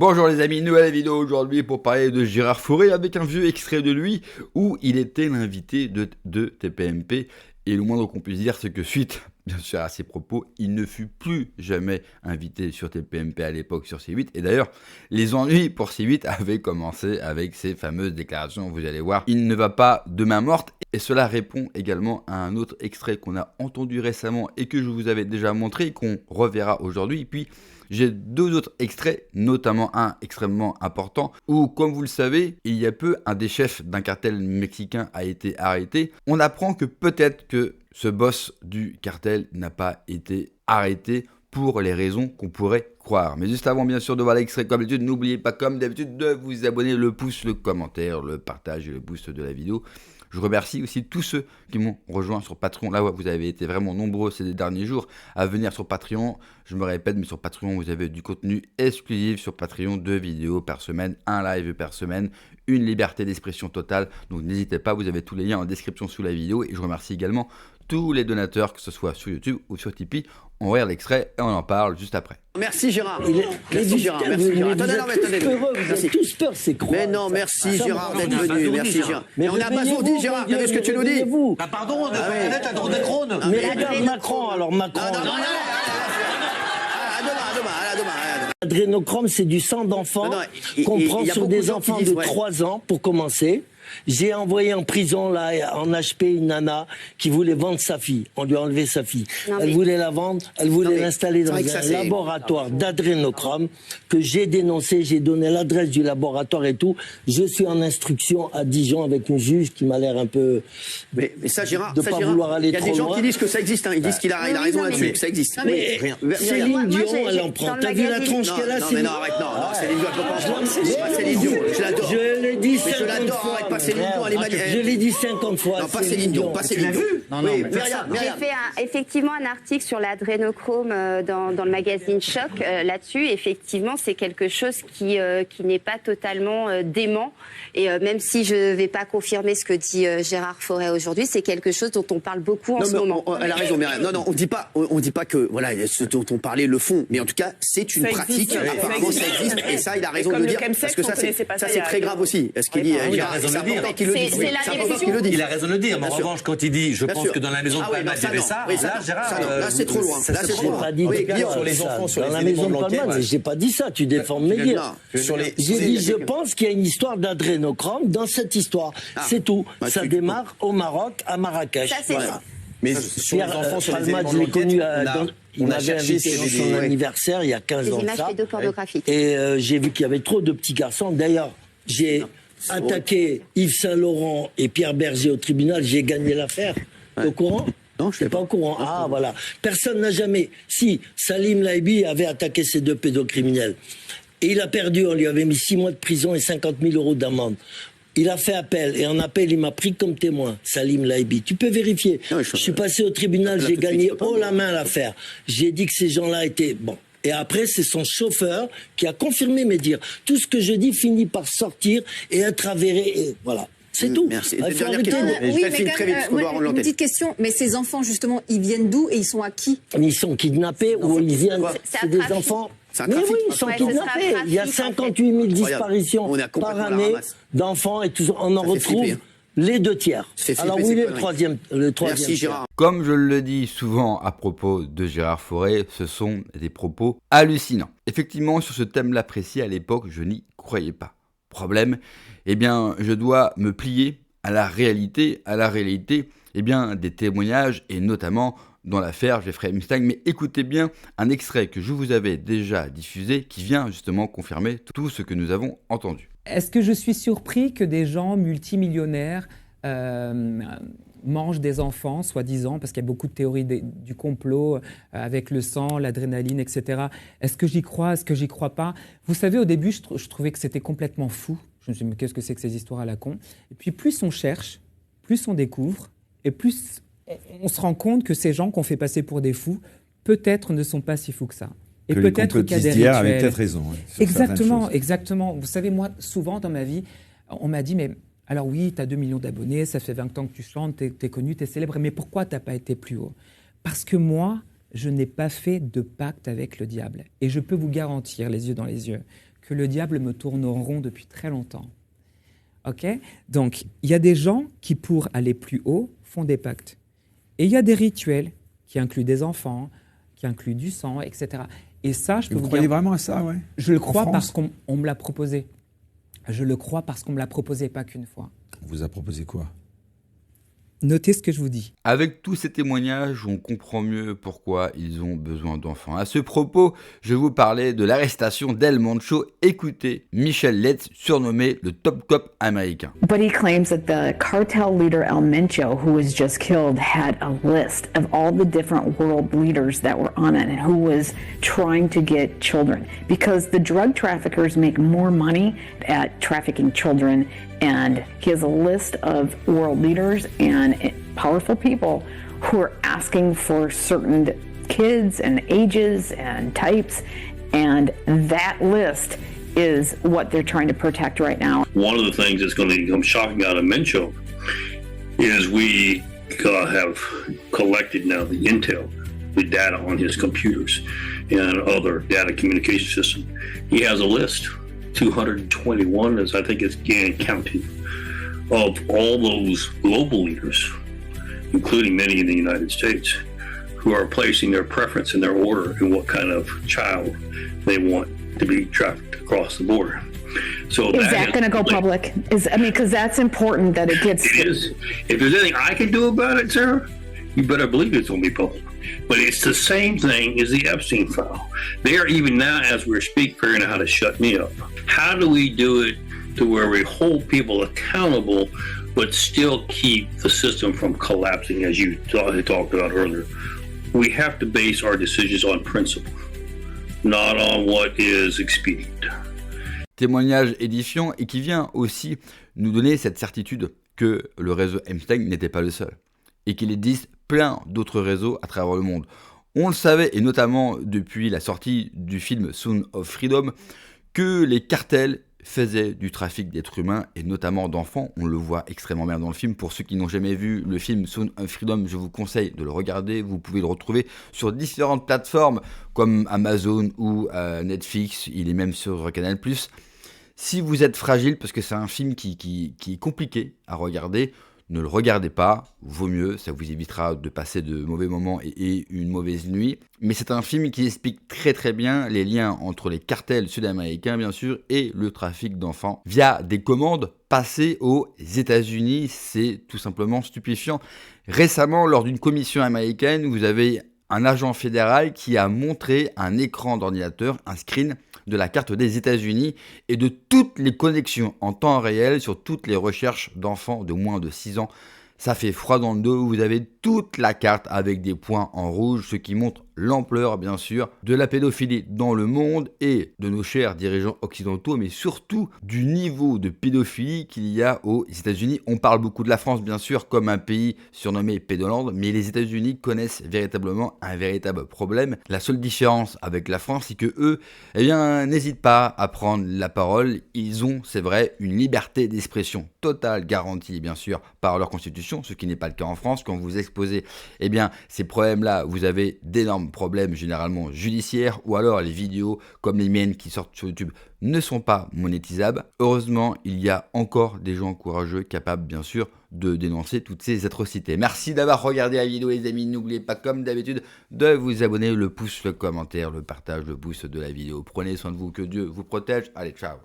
Bonjour les amis, nouvelle vidéo aujourd'hui pour parler de Gérard Fauré avec un vieux extrait de lui où il était l'invité de TPMP et le moindre qu'on puisse dire c'est que suite bien sûr à ses propos, il ne fut plus jamais invité sur TPMP à l'époque sur C8 et d'ailleurs les ennuis pour C8 avaient commencé avec ces fameuses déclarations, vous allez voir, il ne va pas de main morte et cela répond également à un autre extrait qu'on a entendu récemment et que je vous avais déjà montré et qu'on reverra aujourd'hui puis j'ai deux autres extraits, notamment un extrêmement important, où, comme vous le savez, il y a peu, un des chefs d'un cartel mexicain a été arrêté. On apprend que peut-être que ce boss du cartel n'a pas été arrêté pour les raisons qu'on pourrait croire. Mais juste avant, bien sûr, de voir l'extrait, comme d'habitude, n'oubliez pas, comme d'habitude, de vous abonner, le pouce, le commentaire, le partage et le boost de la vidéo. Je remercie aussi tous ceux qui m'ont rejoint sur Patreon. Là, vous avez été vraiment nombreux ces derniers jours à venir sur Patreon. Je me répète, mais sur Patreon, vous avez du contenu exclusif sur Patreon, 2 vidéos par semaine, un live par semaine, une liberté d'expression totale. Donc n'hésitez pas, vous avez tous les liens en description sous la vidéo. Et je remercie également tous les donateurs, que ce soit sur YouTube ou sur Tipeee. On regarde l'extrait et on en parle juste après. Merci Gérard. Merci Gérard. Merci Gérard. Attendez. Vous avez tous peur, c'est quoi? Mais non, merci Gérard d'être venu. Merci Gérard. Mais on a basourdi Gérard. T'as vu ce que tu nous dis? Bah pardon, on est à Drône. Mais regarde Macron, alors Macron. À demain. L'adrénochrome, c'est du sang d'enfant qu'on prend sur des enfants de 3 ans pour commencer. J'ai envoyé en prison là, en HP une nana qui voulait vendre sa fille. On lui a enlevé sa fille. Elle voulait la vendre, elle voulait l'installer dans un laboratoire d'adrénochrome que j'ai dénoncé. J'ai donné l'adresse du laboratoire et tout. Je suis en instruction à Dijon avec une juge qui m'a l'air un peu. Mais ça, Gérard, de pas vouloir aller trop loin. Il y a des gens qui disent que ça existe. Ils disent qu'il a raison là-dessus, que ça existe. Céline Dion, elle en prend. T'as vu la tronche qu'elle a? Non, mais non, arrête, non. Céline Dion, elle peut pas en prendre. Céline Dion, je l'adore. Je l'ai dit 50 fois. Je l'adore, arrête pas Céline Dion, elle est magnifique. Je l'ai dit 50 fois. Non, pas Céline Dion, pas Céline Dion. Non, oui, J'ai fait effectivement un article sur l'adrénochrome dans le magazine Choc là-dessus. Effectivement, c'est quelque chose qui n'est pas totalement dément. Et même si je ne vais pas confirmer ce que dit Gérard Fauré aujourd'hui, c'est quelque chose dont on parle beaucoup en ce moment. Elle a raison, Myriam. Non, on dit pas que voilà, ce dont on parlait le fond. Mais en tout cas, c'est une pratique. Apparemment, ça existe. Et ça, il a raison de le dire. Parce que ça, c'est très grave aussi. Est-ce qu'il dit Gérard, c'est important qu'il le dise. Il a raison de le dire, mais en revanche, quand il dit, je pense que dans la maison de Palma, il y avait ça, là, Gérard... Là, c'est trop loin. Là, c'est trop loin. Pas dit sur les enfants, sur dans les la maison de l'enquête. Palma, j'ai pas dit ça, tu déformes mes dires. J'ai dit, je pense qu'il y a une histoire d'adrénochrome dans cette histoire. C'est tout. Ça démarre au Maroc, à Marrakech. Voilà. Mais sur les enfants, sur les Palma, éléments je de l'ai connu, l'enquête, il m'avait invité dans son anniversaire il y a 15 ans. Des images pédopornographiques. Et j'ai vu qu'il y avait trop de petits garçons. D'ailleurs, j'ai attaqué Yves Saint-Laurent et Pierre Berger au tribunal, j'ai gagné l'affaire. T'es au courant? Non, je suis pas au courant. Ah, voilà. Personne n'a jamais... Si, Salim Laibi avait attaqué ces 2 pédocriminels. Et il a perdu, on lui avait mis 6 mois de prison et 50 000 € d'amende. Il a fait appel, et en appel, il m'a pris comme témoin, Salim Laibi. Tu peux vérifier. Non, je suis passé au tribunal, j'ai gagné haut la main l'affaire. J'ai dit que ces gens-là étaient... Bon. Et après, c'est son chauffeur qui a confirmé mes dires. Tout ce que je dis finit par sortir et être avéré. Et voilà. C'est tout. Merci. Oui, mais une petite question. Mais ces enfants, justement, ils viennent d'où et ils sont à qui? Ils sont kidnappés ou ils viennent... C'est des enfants... Mais oui, ils sont kidnappés. Il y a 58 000 disparitions par année d'enfants et on en retrouve les 2 tiers. Alors où est le troisième Merci Gérard. Comme je le dis souvent à propos de Gérard Fauré, ce sont des propos hallucinants. Effectivement, sur ce thème-là précis, à l'époque, je n'y croyais pas. Problème, eh bien, je dois me plier à la réalité, eh bien, des témoignages, et notamment dans l'affaire Jeffrey Epstein. Mais écoutez bien un extrait que je vous avais déjà diffusé, qui vient justement confirmer tout ce que nous avons entendu. Est-ce que je suis surpris que des gens multimillionnaires mangent des enfants, soi-disant, parce qu'il y a beaucoup de théories du complot avec le sang, l'adrénaline, etc. Est-ce que j'y crois? Est-ce que j'y crois pas? Vous savez, au début, je trouvais que c'était complètement fou. Je me suis dit, mais qu'est-ce que c'est que ces histoires à la con? Et puis, plus on cherche, plus on découvre, et plus on se rend compte que ces gens qu'on fait passer pour des fous, peut-être ne sont pas si fous que ça. Et que peut-être qu'il y a des rituels avaient rituels. peut-être raison. Exactement. Vous savez, moi, souvent dans ma vie, on m'a dit, mais alors oui, tu as 2 millions d'abonnés, ça fait 20 ans que tu chantes, tu es connu, tu es célèbre, mais pourquoi tu n'as pas été plus haut? Parce que moi, je n'ai pas fait de pacte avec le diable. Et je peux vous garantir, les yeux dans les yeux, que le diable me tourne en rond depuis très longtemps. Ok ? Donc, il y a des gens qui, pour aller plus haut, font des pactes. Et il y a des rituels qui incluent des enfants, qui incluent du sang, etc. Et ça, je peux vous dire... Vous croyez vraiment à ça, ouais ? Je le crois parce qu'on me l'a proposé. Je le crois parce qu'on me l'a proposé pas qu'une fois. On vous a proposé quoi ? Notez ce que je vous dis. Avec tous ces témoignages, on comprend mieux pourquoi ils ont besoin d'enfants. À ce propos, je vous parlais de l'arrestation d'El Mancho. Écoutez Michel Letts, surnommé le top cop américain. But he claims that the cartel leader El Mencho, who was just killed, had a list of all the different world leaders that were on it and who was trying to get children. Because the drug traffickers make more money at trafficking children. And he has a list of world leaders and powerful people who are asking for certain kids and ages and types. And that list is what they're trying to protect right now. One of the things that's going to become shocking out of Mencho is we have collected now the intel, the data on his computers and other data communication system. He has a list. 221, as I think it's counting, of all those global leaders, including many in the United States, who are placing their preference and their order in what kind of child they want to be trafficked across the border. So is that going to go public? Because that's important that it gets. It is. If there's anything I can do about it, Sarah, you better believe it's going to be public. But it's the same thing as the Epstein file. They are even now, as we're speaking, figuring out how to shut me up. How do we do it to where we hold people accountable, but still keep the system from collapsing, as you talked about earlier? We have to base our decisions on principle, not on what is expedient. Témoignage édifiant et qui vient aussi nous donner cette certitude que le réseau Epstein n'était pas le seul et qu'il existe plein d'autres réseaux à travers le monde. On le savait, et notamment depuis la sortie du film Sound of Freedom, que les cartels faisaient du trafic d'êtres humains et notamment d'enfants. On le voit extrêmement bien dans le film. Pour ceux qui n'ont jamais vu le film Sound of Freedom, je vous conseille de le regarder. Vous pouvez le retrouver sur différentes plateformes comme Amazon ou Netflix. Il est même sur Canal+. Si vous êtes fragile, parce que c'est un film qui est compliqué à regarder, ne le regardez pas, vaut mieux, ça vous évitera de passer de mauvais moments et une mauvaise nuit. Mais c'est un film qui explique très très bien les liens entre les cartels sud-américains, bien sûr, et le trafic d'enfants via des commandes passées aux États-Unis. C'est tout simplement stupéfiant. Récemment, lors d'une commission américaine, vous avez un agent fédéral qui a montré un écran d'ordinateur, un screen de la carte des États-Unis et de toutes les connexions en temps réel sur toutes les recherches d'enfants de moins de 6 ans. Ça fait froid dans le dos, vous avez toute la carte avec des points en rouge, ce qui montre l'ampleur, bien sûr, de la pédophilie dans le monde et de nos chers dirigeants occidentaux, mais surtout du niveau de pédophilie qu'il y a aux États-Unis. On parle beaucoup de la France, bien sûr, comme un pays surnommé Pédoland, mais les États-Unis connaissent véritablement un véritable problème. La seule différence avec la France, c'est que eux, n'hésitent pas à prendre la parole. Ils ont, c'est vrai, une liberté d'expression totale, garantie, bien sûr, par leur constitution, ce qui n'est pas le cas en France. Quand vous exposez, ces problèmes-là, vous avez d'énormes problèmes généralement judiciaires, ou alors les vidéos comme les miennes qui sortent sur YouTube ne sont pas monétisables. Heureusement, il y a encore des gens courageux capables bien sûr de dénoncer toutes ces atrocités. Merci d'avoir regardé la vidéo les amis, n'oubliez pas comme d'habitude de vous abonner, le pouce, le commentaire, le partage, le pouce de la vidéo. Prenez soin de vous, que Dieu vous protège, allez ciao.